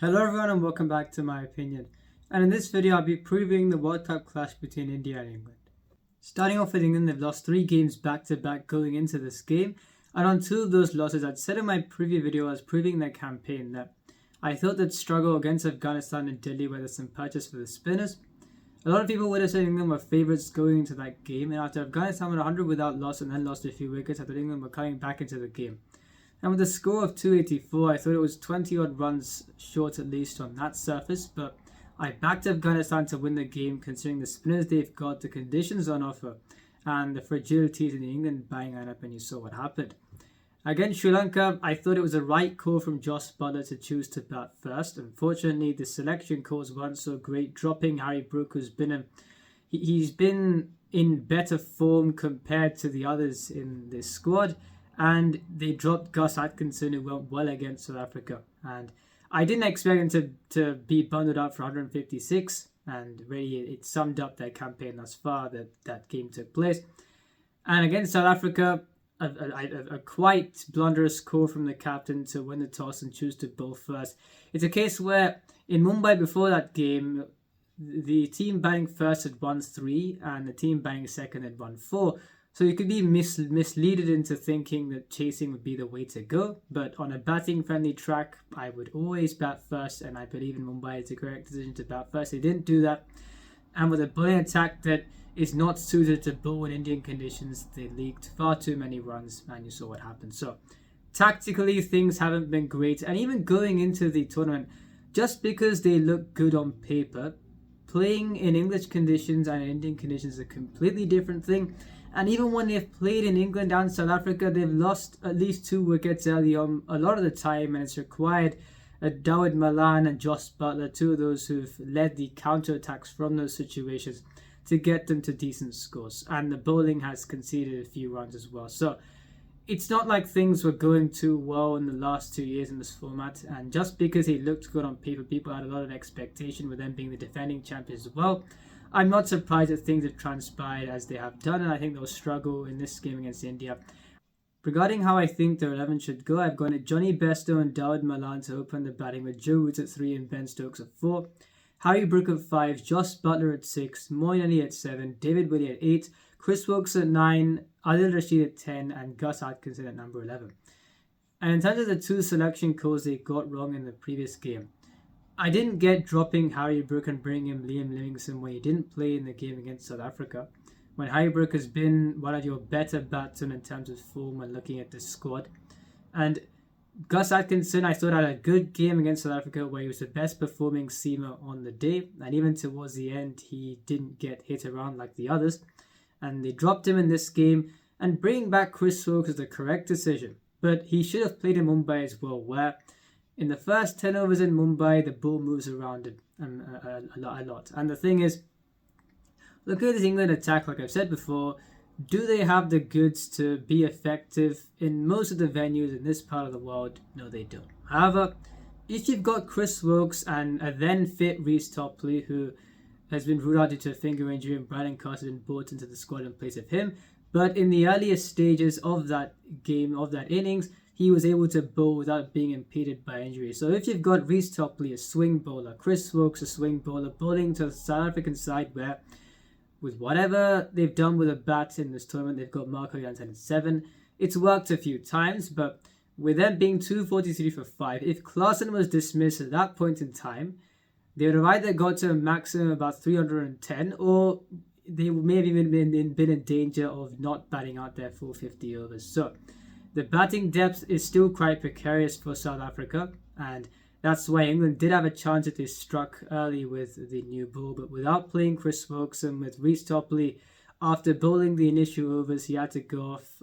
Hello everyone and welcome back to my opinion. And in this video I'll be previewing the World Cup clash between India and England. Starting off with England, they've lost 3 games back to back going into this game. And on 2 of those losses, I'd said in my preview video I was previewing their campaign that I thought they'd struggle against Afghanistan and Delhi where there's some purchase for the spinners. A lot of people would have said England were favourites going into that game, and after Afghanistan went 100 without loss and then lost a few wickets, I thought England were coming back into the game. And with a score of 284, I thought it was 20 odd runs short at least on that surface, but I backed Afghanistan to win the game considering the spinners they've got, the conditions on offer, and the fragilities in the England batting lineup, and you saw what happened. Against Sri Lanka, I thought it was a right call from Jos Buttler to choose to bat first. Unfortunately, the selection calls weren't so great, dropping Harry Brook, who's been he's been in better form compared to the others in this squad. And they dropped Gus Atkinson, who went well against South Africa. And I didn't expect him to be bundled out for 156. And really, it summed up their campaign thus far that game took place. And against South Africa, a quite blunderous call from the captain to win the toss and choose to bowl first. It's a case where in Mumbai before that game, the team batting first had won 3 and the team batting second had won 4. So you could be misleaded into thinking that chasing would be the way to go. But on a batting-friendly track, I would always bat first, and I believe in Mumbai it's the correct decision to bat first. They didn't do that. And with a bowling attack that is not suited to bowl in Indian conditions, they leaked far too many runs, and you saw what happened. So tactically, things haven't been great. And even going into the tournament, just because they look good on paper, playing in English conditions and Indian conditions is a completely different thing. And even when they've played in England and South Africa, they've lost at least 2 wickets early on a lot of the time, and it's required Dawid Malan and Jos Buttler, 2 of those who've led the counter-attacks from those situations, to get them to decent scores. And the bowling has conceded a few runs as well. So it's not like things were going too well in the last 2 years in this format. And just because he looked good on paper, people had a lot of expectation with them being the defending champions as well. I'm not surprised that things have transpired as they have done, and I think they'll struggle in this game against India. Regarding how I think their 11 should go, I've gone at Johnny Bairstow and Dawid Malan to open the batting with Joe Root at 3 and Ben Stokes at 4. Harry Brook at 5, Jos Buttler at 6, Moeen Ali at 7, David Willey at 8, Chris Wilkes at 9, Adil Rashid at 10, and Gus Atkinson at number 11. And in terms of the 2 selection calls they got wrong in the previous game, I didn't get dropping Harry Brook and bringing in Liam Livingstone when he didn't play in the game against South Africa, when Harry Brook has been one of your better batsmen in terms of form when looking at this squad. And Gus Atkinson, I thought, had a good game against South Africa where he was the best performing seamer on the day, and even towards the end he didn't get hit around like the others, and they dropped him in this game. And bringing back Chris Wilkes is the correct decision, but he should have played in Mumbai as well, where in the first 10 overs in Mumbai, the ball moves around it a lot. And the thing is, look at this England attack, like I've said before. Do they have the goods to be effective in most of the venues in this part of the world? No, they don't. However, if you've got Chris Wilkes and a then fit Reece Topley, who has been ruled out due to a finger injury, and Brandon Carter has been brought into the squad in place of him, but in the earliest stages of that game, of that innings, he was able to bowl without being impeded by injury. So if you've got Reece Topley, a swing bowler, Chris Wilkes, a swing bowler, bowling to the South African side where, with whatever they've done with a bat in this tournament, they've got Marco Jansen at 7. It's worked a few times, but with them being 243 for 5, if Klaasen was dismissed at that point in time, they would have either got to a maximum about 310, or they may have even been in danger of not batting out their full 50 overs. So the batting depth is still quite precarious for South Africa, and that's why England did have a chance if they struck early with the new ball. But without playing Chris Wilkes and with Reece Topley, after bowling the initial overs, he had to go off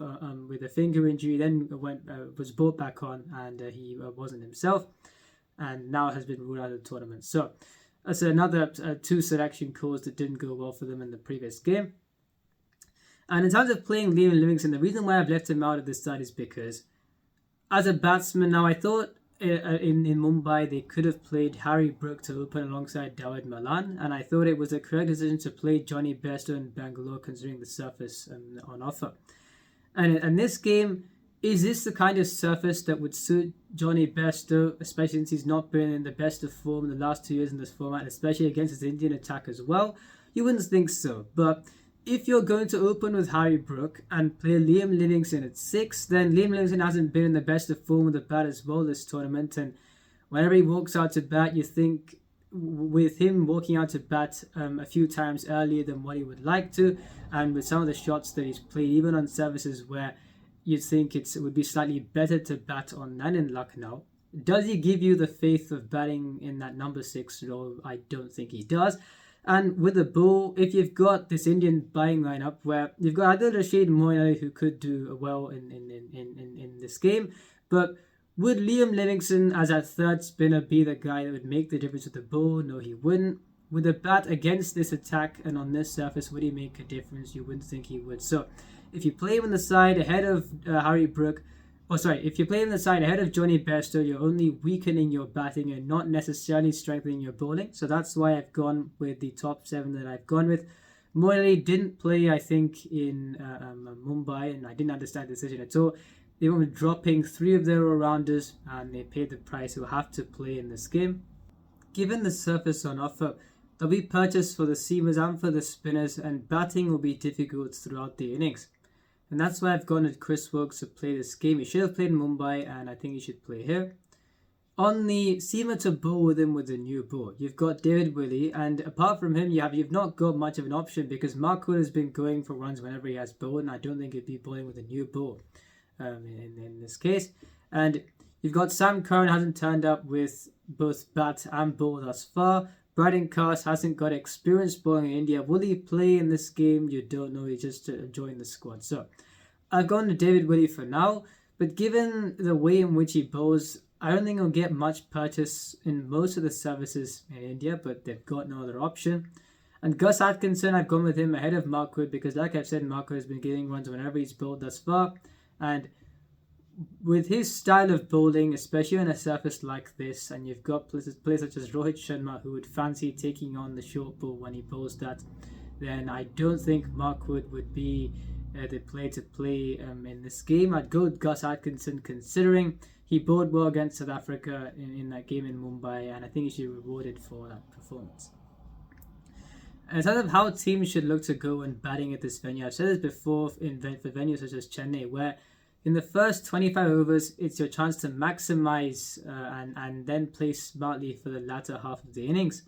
with a finger injury, then was brought back on, and he wasn't himself, and now has been ruled out of the tournament. So that's another 2 selection calls that didn't go well for them in the previous game. And in terms of playing Liam Livingstone, the reason why I've left him out of this side is because as a batsman, now I thought in Mumbai they could have played Harry Brook to open alongside Dawid Malan, and I thought it was a correct decision to play Johnny Bairstow in Bangalore considering the surface on offer. And in this game, Is this the kind of surface that would suit Johnny Bairstow, especially since he's not been in the best of form in the last 2 years in this format, especially against his Indian attack as well? You wouldn't think so. But if you're going to open with Harry Brook and play Liam Livingstone at 6, then Liam Livingstone hasn't been in the best of form with the bat as well this tournament. And whenever he walks out to bat, you think with him walking out to bat a few times earlier than what he would like to, and with some of the shots that he's played, even on surfaces where you'd think it would be slightly better to bat on than in Lucknow. Does he give you the faith of batting in that number 6 role? I don't think he does. And with the ball, if you've got this Indian batting lineup where you've got Adil Rashid Moeen Ali who could do well in this game, but would Liam Livingstone as that third spinner be the guy that would make the difference with the ball? No, he wouldn't. With a bat against this attack and on this surface, would he make a difference? You wouldn't think he would. So if you play him on the side ahead of Harry Brook, if you play him on the side ahead of Johnny Bairstow, you're only weakening your batting and not necessarily strengthening your bowling. So that's why I've gone with the top 7 that I've gone with. Moeen Ali didn't play, I think, in Mumbai, and I didn't understand the decision at all. They were dropping 3 of their all-rounders, and they paid the price. Who have to play in this game. Given the surface on offer, there'll be purchase for the seamers and for the spinners, and batting will be difficult throughout the innings. And that's why I've gone with Chris Woakes to play this game. He should have played in Mumbai, and I think he should play here. On the seamer to bowl with him with the new ball, you've got David Willey, and apart from him, you've not got much of an option because Mark Wood has been going for runs whenever he has bowled, and I don't think he'd be bowling with a new ball in this case. And you've got Sam Curran hasn't turned up with both bat and ball thus far. Braden Cast hasn't got experience bowling in India. Will he play in this game? You don't know. He just joined the squad. So I've gone to David Willey for now. But given the way in which he bowls, I don't think he'll get much purchase in most of the services in India, but they've got no other option. And Gus Atkinson, I've gone with him ahead of Mark Wood because, like I've said, Mark Wood has been getting runs whenever he's bowled thus far. And with his style of bowling, especially on a surface like this, and you've got players such as Rohit Sharma who would fancy taking on the short ball when he bowls that, then I don't think Mark Wood would be the player to play in this game. I'd go with Gus Atkinson considering he bowled well against South Africa in that game in Mumbai, and I think he should be rewarded for that performance. In terms of how teams should look to go when batting at this venue, I've said this before for venues such as Chennai, where in the first 25 overs, it's your chance to maximize and then play smartly for the latter half of the innings.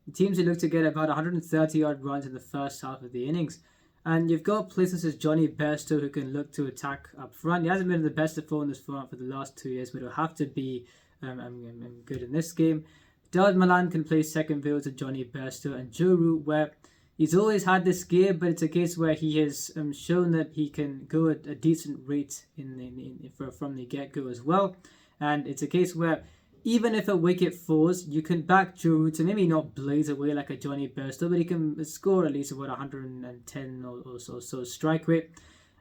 The teams will look to get about 130 odd runs in the first half of the innings. And you've got players such as Johnny Bairstow who can look to attack up front. He hasn't been the best of form in this format for the last 2 years, but he'll have to be good in this game. Dawid Malan can play second field to Johnny Bairstow, and Joe Root, where he's always had this gear, but it's a case where he has shown that he can go at a decent rate from the get-go as well. And it's a case where even if a wicket falls, you can back Joe Root to maybe not blaze away like a Johnny Bairstow, but he can score at least about 110 or so strike rate.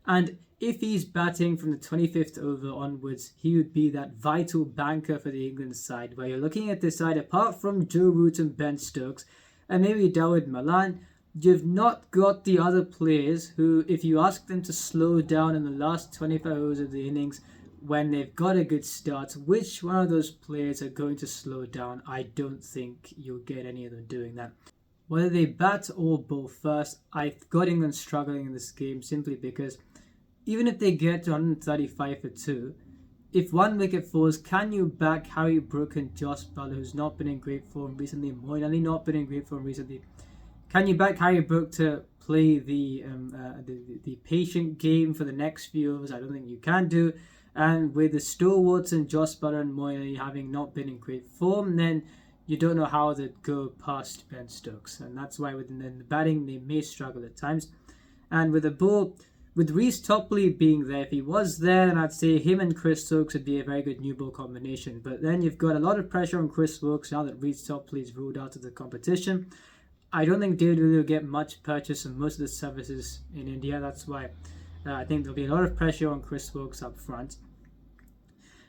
And if he's batting from the 25th over onwards, he would be that vital banker for the England side, where you're looking at this side, apart from Joe Root and Ben Stokes, and maybe Dawid Malan, you've not got the other players who, if you ask them to slow down in the last 25 overs of the innings when they've got a good start, which one of those players are going to slow down? I don't think you'll get any of them doing that. Whether they bat or bowl first, I've got England struggling in this game simply because even if they get to 135 for 2, if one wicket falls, can you back Harry Brook and Josh Buttler, who's not been in great form recently, Moeen Ali not been in great form recently? Can you back Harry Brook to play the patient game for the next few overs? I don't think you can do. And with the stalwarts and Josh Buttler and Moeen Ali having not been in great form, then you don't know how they'd go past Ben Stokes. And that's why within the batting, they may struggle at times. And with the ball, with Reece Topley being there, if he was there, then I'd say him and Chris Stokes would be a very good new ball combination. But then you've got a lot of pressure on Chris Woakes now that Reece Topley is ruled out of the competition. I don't think David will get much purchase on most of the services in India. That's why I think there'll be a lot of pressure on Chris Woakes up front.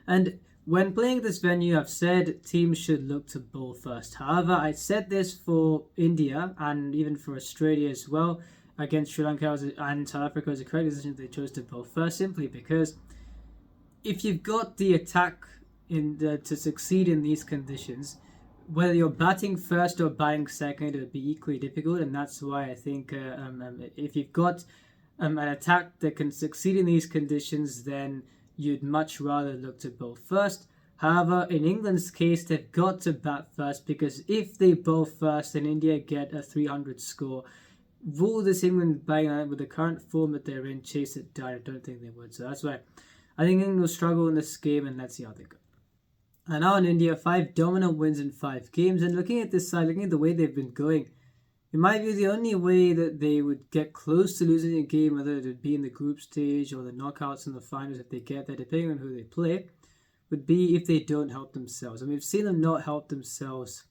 And when playing this venue, I've said teams should look to bowl first. However, I said this for India and even for Australia as well. Against Sri Lanka and South Africa, was a correct decision they chose to bowl first, simply because if you've got the attack to succeed in these conditions, whether you're batting first or batting second, it would be equally difficult, and that's why I think if you've got an attack that can succeed in these conditions, then you'd much rather look to bowl first. However, in England's case, they've got to bat first, because if they bowl first and India get a 300 score, will this England batting with the current form that they're in chase it down? I don't think they would. So that's why I think England will struggle in this game, and let's see how they go. And now in India, 5 dominant wins in 5 games. And looking at this side, looking at the way they've been going, in my view, the only way that they would get close to losing a game, whether it would be in the group stage or the knockouts and the finals, if they get there, depending on who they play, would be if they don't help themselves. And we've seen them not help themselves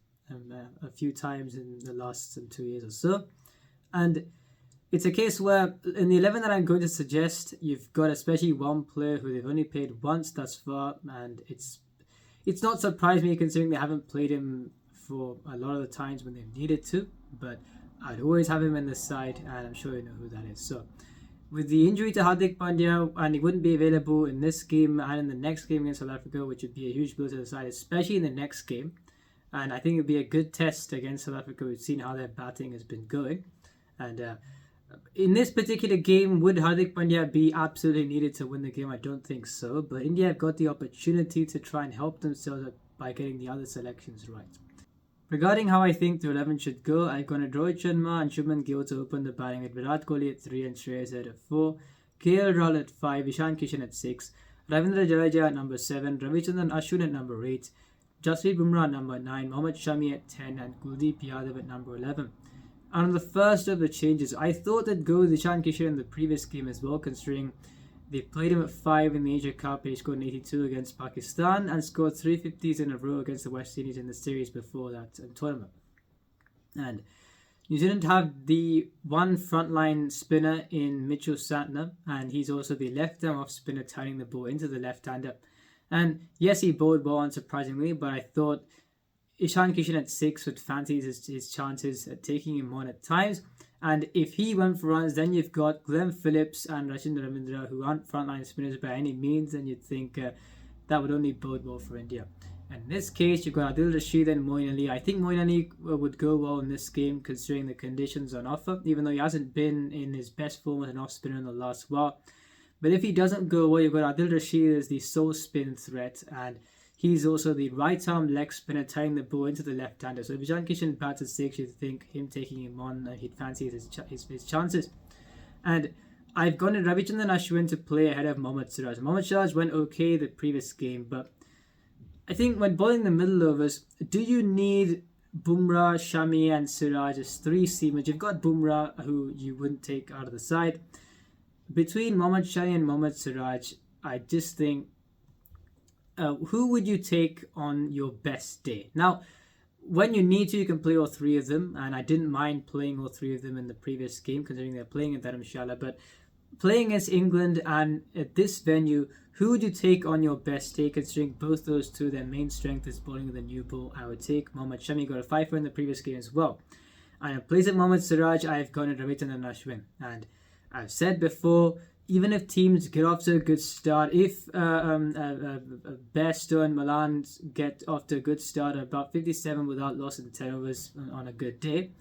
a few times in the last 2 years or so. And it's a case where in the 11 that I'm going to suggest, you've got especially one player who they've only played once thus far, and it's not surprised me considering they haven't played him for a lot of the times when they've needed to, but I'd always have him in the side, and I'm sure you know who that is. So with the injury to Hardik Pandya, and he wouldn't be available in this game and in the next game against South Africa, which would be a huge blow to the side, especially in the next game. And I think it would be a good test against South Africa. We've seen how their batting has been going. And in this particular game, would Hardik Pandya be absolutely needed to win the game? I don't think so. But India have got the opportunity to try and help themselves by getting the other selections right. Regarding how I think the 11 should go, I've gone to Rohit Sharma and Shubman Gill to open the batting with Virat Kohli at 3 and Shreyas Iyer at 4, KL Rahul at 5, Ishan Kishan at 6, Ravindra Jadeja at number 7, Ravichandran Ashwin at number 8, Jasprit Bumrah at number 9, Mohammad Shami at 10, and Kuldeep Yadav at number 11. And on the first of the changes, I thought they'd go with Ishan Kishan in the previous game as well, considering they played him at 5 in the Asia Cup. He scored an 82 against Pakistan and scored 350s in a row against the West Indies in the series before that tournament. And New Zealand have the one frontline spinner in Mitchell Santner, and he's also the left-arm off spinner turning the ball into the left-hander. And yes, he bowled well, unsurprisingly, but I thought Ishan Kishan at 6 would fancy his chances at taking him on at times. And if he went for runs, then you've got Glenn Phillips and Rachinda Ravindra, who aren't frontline spinners by any means, and you'd think that would only bode well for India. And in this case, you've got Adil Rashid and Moeen Ali. I think Moeen Ali would go well in this game, considering the conditions on offer, even though he hasn't been in his best form as an off-spinner in the last while. But if he doesn't go well, you've got Adil Rashid as the sole spin threat, and he's also the right-arm leg spinner tying the ball into the left-hander. So if Ishan Kishan bats at 6, you'd think him taking him on, he'd fancy his chances. And I've gone to Ravichandran Ashwin to play ahead of Mohammad Siraj. Mohammad Siraj went okay the previous game, but I think when bowling the middle overs, do you need Bumrah, Shami and Siraj as 3 seamers? You've got Bumrah, who you wouldn't take out of the side. Between Mohammad Shami and Mohammad Siraj, I just think who would you take on your best day? Now, when you need to, you can play all 3 of them, and I didn't mind playing all 3 of them in the previous game, considering they're playing in Dharamshala. But playing against England and at this venue, who would you take on your best day, considering both those two, their main strength is bowling with a new ball? I would take Mohammad Shami, got a 5 in the previous game as well. And in place of Mohammad Siraj, I've gone to Ravichandran Ashwin. And I've said before, even if teams get off to a good start, if Bairstow and Malan get off to a good start, about 57 without loss in 10 overs on a good day,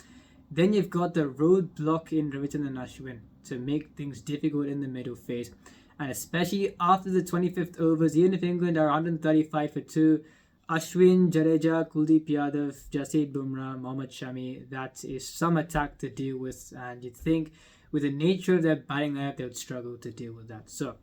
then you've got the roadblock in Ravichandran Ashwin to make things difficult in the middle phase. And especially after the 25th overs, even if England are 135 for 2, Ashwin, Jadeja, Kuldeep Yadav, Jasprit Bumrah, Mohammad Shami, that is some attack to deal with, and you'd think with the nature of their batting lineup, they would struggle to deal with that. So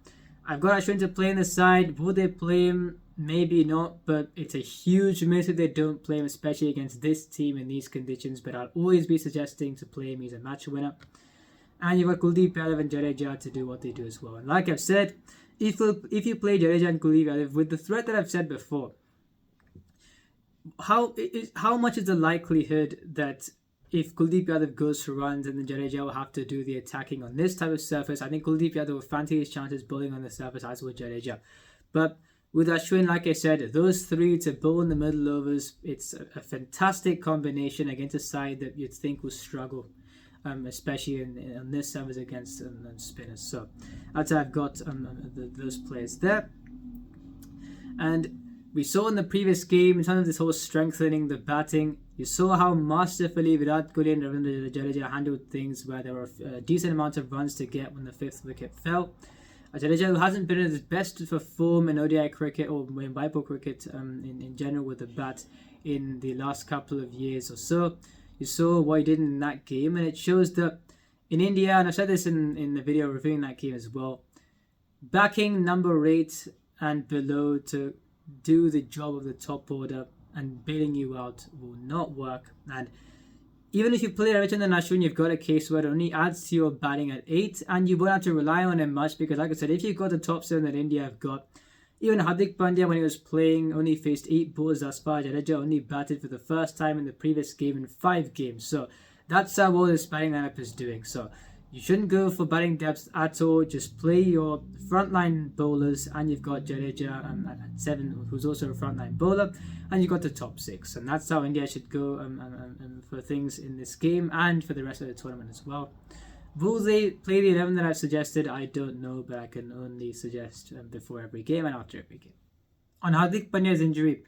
I've got Ashwin to play in the side. Will they play him? Maybe not, but it's a huge miss if they don't play him, especially against this team in these conditions. But I'll always be suggesting to play him. He's a match winner. And you've got Kuldeep Yadav and Jadeja to do what they do as well. And like I've said, if you play Jadeja and Kuldeep Yadav with the threat that I've said before, how much is the likelihood that if Kuldeep Yadav goes for runs and then Jadeja will have to do the attacking on this type of surface? I think Kuldeep Yadav will fancy his chances bowling on the surface, as would Jadeja. But with Ashwin, like I said, those 3 to bowl in the middle overs, it's a fantastic combination against a side that you'd think will struggle, especially in this surface against spinners. So that's how I've got those players there. And we saw in the previous game, in terms of this whole strengthening the batting, you saw how masterfully Virat Kohli and Ravindra Jadeja handled things, where there were a decent amount of runs to get when the 5th wicket fell. Jadeja, who hasn't been at his best for form in ODI cricket or in Bible cricket in general with the bat in the last couple of years or so, you saw what he did in that game, and it shows that in India, and I've said this in the video reviewing that game as well, backing number 8 and below to do the job of the top order and bailing you out will not work. And even if you play Ravichandran Ashwin, you've got a case where it only adds to your batting at 8, and you won't have to rely on him much, because like I said, if you've got the top 7 that India have got, even Hardik Pandya, when he was playing, only faced 8 balls thus far. Jadeja only batted for the first time in the previous game in 5 games. So that's how well this batting lineup is doing. So you shouldn't go for batting depth at all. Just play your frontline bowlers, and you've got Jadeja at 7, who's also a frontline bowler, and you've got the top 6. And that's how India should go for things in this game and for the rest of the tournament as well. Will they play the 11 that I've suggested? I don't know, but I can only suggest before every game and after every game. On Hardik Pandya's injury,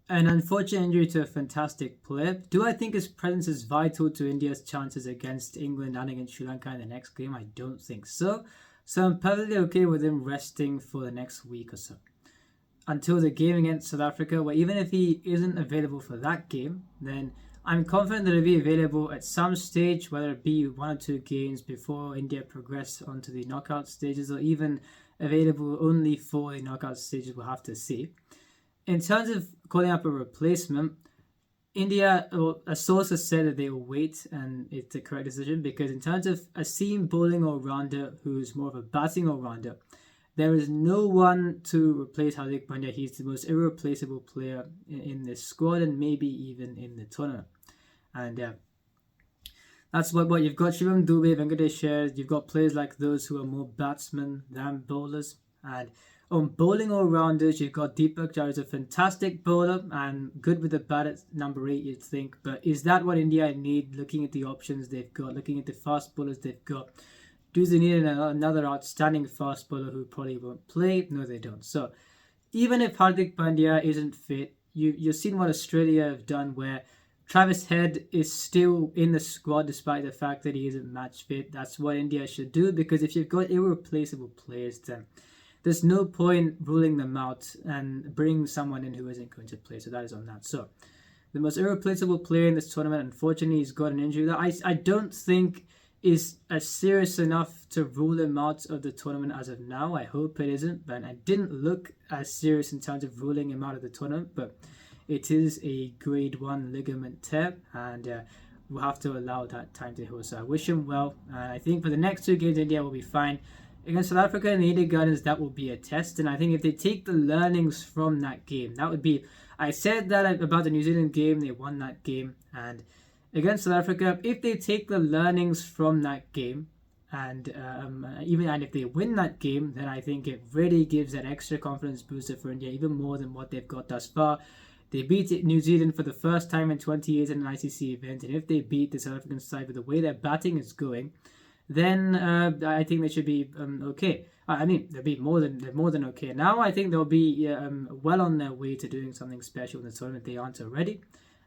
an unfortunate injury to a fantastic player. Do I think his presence is vital to India's chances against England and against Sri Lanka in the next game? I don't think so. So I'm perfectly okay with him resting for the next week or so, until the game against South Africa, where even if he isn't available for that game, then I'm confident that he'll be available at some stage, whether it be 1 or 2 games before India progress onto the knockout stages, or even available only for the knockout stages. We'll have to see. In terms of calling up a replacement, India, or a source has said that they will wait, and it's the correct decision, because in terms of a seam bowling all-rounder who's more of a batting all-rounder, there is no one to replace Hardik Pandya. He's the most irreplaceable player in this squad, and maybe even in the tournament. And that's what you've got. Shivam Dube, Venkatesh Ayar, you've got players like those who are more batsmen than bowlers. And on bowling all-rounders, you've got Deepak Chahar, who's a fantastic bowler and good with the bat at number 8, you'd think. But is that what India need, looking at the options they've got, looking at the fast bowlers they've got? Do they need another outstanding fast bowler who probably won't play? No, they don't. So even if Hardik Pandya isn't fit, you've seen what Australia have done, where Travis Head is still in the squad despite the fact that he isn't match fit. That's what India should do, because if you've got irreplaceable players, then there's no point ruling them out and bringing someone in who isn't going to play. So that is on that. So the most irreplaceable player in this tournament, unfortunately, he's got an injury that I don't think is as serious enough to rule him out of the tournament as of now. I hope it isn't, but it didn't look as serious in terms of ruling him out of the tournament, but it is a grade 1 ligament tear, and we'll have to allow that time to heal. So I wish him well, and I think for the next 2 games India will be fine. Against South Africa in the Eden Gardens, that will be a test, and I think if they take the learnings from that game, that would be... I said that about the New Zealand game, they won that game, and against South Africa, if they take the learnings from that game, and if they win that game, then I think it really gives that extra confidence booster for India, even more than what they've got thus far. They beat New Zealand for the first time in 20 years in an ICC event, and if they beat the South African side with the way their batting is going, then I think they should be okay. I mean, they're more than okay. Now I think they'll be well on their way to doing something special in the tournament. They aren't already,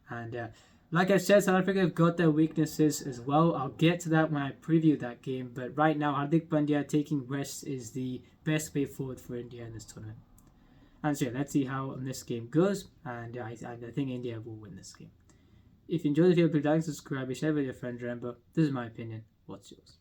and like I said, South Africa have got their weaknesses as well. I'll get to that when I preview that game. But right now, Hardik Pandya taking rest is the best way forward for India in this tournament. And so yeah, let's see how this game goes. And I think India will win this game. If you enjoyed the video, please like, subscribe, share with your friends. Remember, this is my opinion. What's yours?